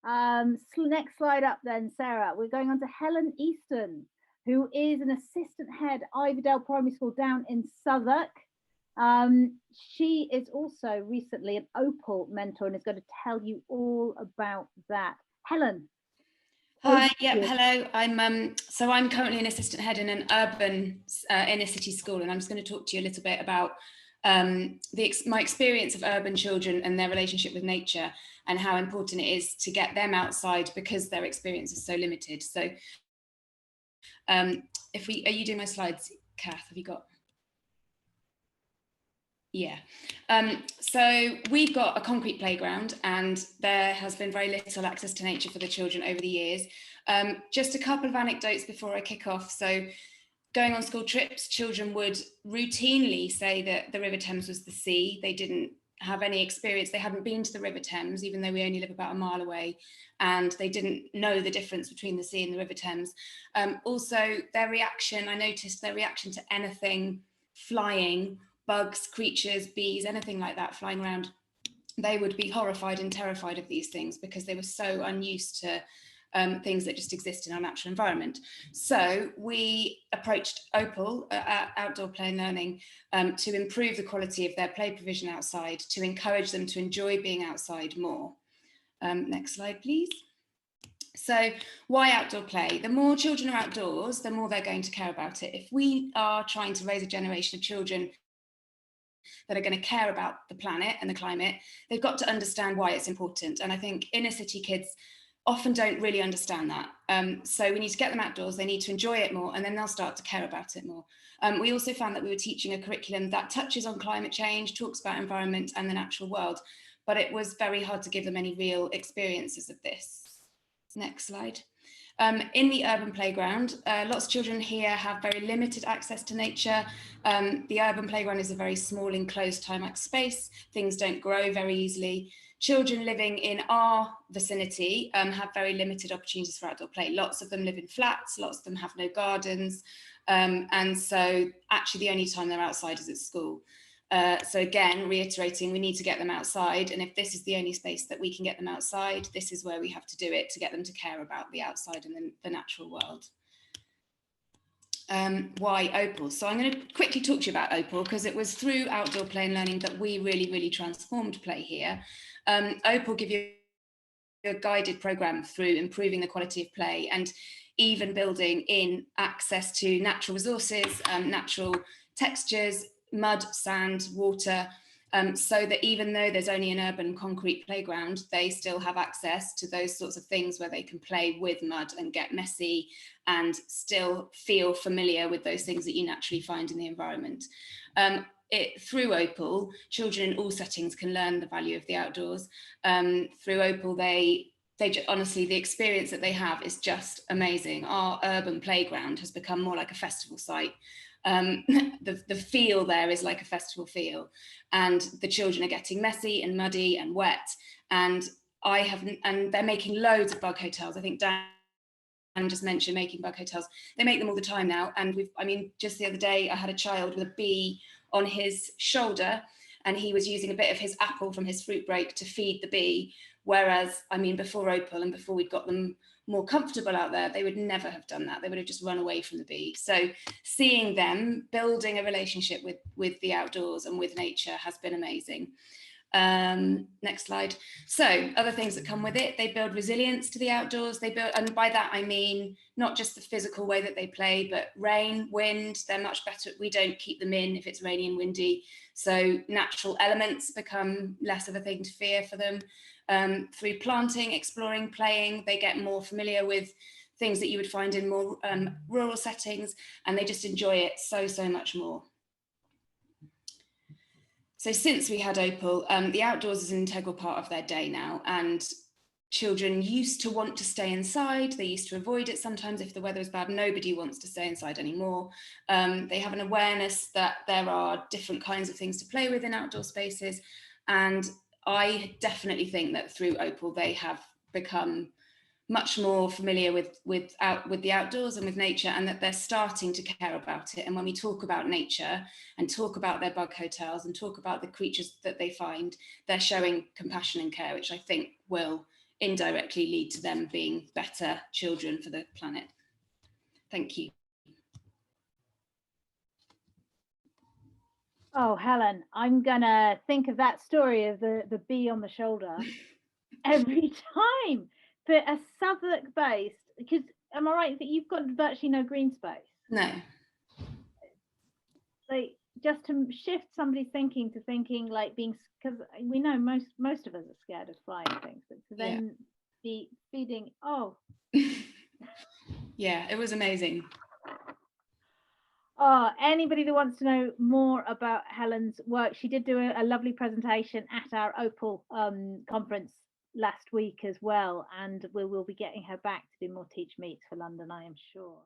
Next slide up then, Sarah. We're going on to Helen Easton, who is an assistant head Ivydale Primary School down in Southwark. She is also recently an OPAL mentor and is going to tell you all about that. Helen. Hi, hello. I'm currently an assistant head in an urban inner city school, and I'm just going to talk to you a little bit about my experience of urban children and their relationship with nature, and how important it is to get them outside because their experience is so limited. So, are you doing my slides, Kath? Have you got? Yeah. So we've got a concrete playground, and there has been very little access to nature for the children over the years. Just a couple of anecdotes before I kick off. So going on school trips, children would routinely say that the River Thames was the sea. They didn't have any experience. They hadn't been to the River Thames, even though we only live about a mile away, and they didn't know the difference between the sea and the River Thames. Also, I noticed their reaction to anything flying, bugs, creatures, bees, anything like that flying around, they would be horrified and terrified of these things because they were so unused to things that just exist in our natural environment. So we approached OPAL, Outdoor Play and Learning, to improve the quality of their play provision outside, to encourage them to enjoy being outside more. Next slide, please. So why outdoor play? The more children are outdoors, the more they're going to care about it. If we are trying to raise a generation of children that are going to care about the planet and the climate, they've got to understand why it's important. And I think inner city kids often don't really understand that. So we need to get them outdoors, they need to enjoy it more, and then they'll start to care about it more. We also found that we were teaching a curriculum that touches on climate change, talks about environment and the natural world, but it was very hard to give them any real experiences of this. Next slide. In the urban playground, lots of children here have very limited access to nature. The urban playground is a very small enclosed Timax space. Things don't grow very easily. Children living in our vicinity have very limited opportunities for outdoor play. Lots of them live in flats, lots of them have no gardens. And so actually the only time they're outside is at school. So again, reiterating, we need to get them outside. And if this is the only space that we can get them outside, this is where we have to do it to get them to care about the outside and the natural world. Why OPAL? So I'm going to quickly talk to you about OPAL because it was through Outdoor Play and Learning that we really transformed play here. OPAL give you a guided program through improving the quality of play and even building in access to natural resources, natural textures, mud, sand, water, so that even though there's only an urban concrete playground, they still have access to those sorts of things where they can play with mud and get messy and still feel familiar with those things that you naturally find in the environment. Through OPAL, children in all settings can learn the value of the outdoors. Through OPAL, honestly, the experience that they have is just amazing. Our urban playground has become more like a festival site. The feel there is like a festival feel, and the children are getting messy and muddy and wet, and they're making loads of bug hotels. I think Dan just mentioned making bug hotels. They make them all the time now, and just the other day I had a child with a bee on his shoulder, and he was using a bit of his apple from his fruit break to feed the bee. Whereas, before OPAL and before we'd got them more comfortable out there, they would never have done that. They would have just run away from the bee. So seeing them building a relationship with the outdoors and with nature has been amazing. Next slide. So other things that come with it, they build resilience to the outdoors. And by that I mean not just the physical way that they play, but rain, wind, they're much better. We don't keep them in if it's rainy and windy. So natural elements become less of a thing to fear for them. Through planting, exploring, playing, they get more familiar with things that you would find in more rural settings, and they just enjoy it so much more. So since we had OPAL, the outdoors is an integral part of their day now, and children used to want to stay inside. They used to avoid it sometimes if the weather was bad. Nobody wants to stay inside anymore. They have an awareness that there are different kinds of things to play with in outdoor spaces, and I definitely think that through OPAL they have become much more familiar with the outdoors and with nature, and that they're starting to care about it. And when we talk about nature and talk about their bug hotels and talk about the creatures that they find, they're showing compassion and care, which I think will indirectly lead to them being better children for the planet. Thank you. Oh, Helen, I'm gonna think of that story of the bee on the shoulder every time. For a Southwark based, because am I right that you've got virtually no green space? No. Like, just to shift somebody's thinking to thinking like being, because we know most of us are scared of flying things, but to then be feeding, oh. Yeah, it was amazing. Oh, anybody that wants to know more about Helen's work, she did do a lovely presentation at our OPAL conference last week as well, and we will be getting her back to do more Teach Meets for London, I am sure.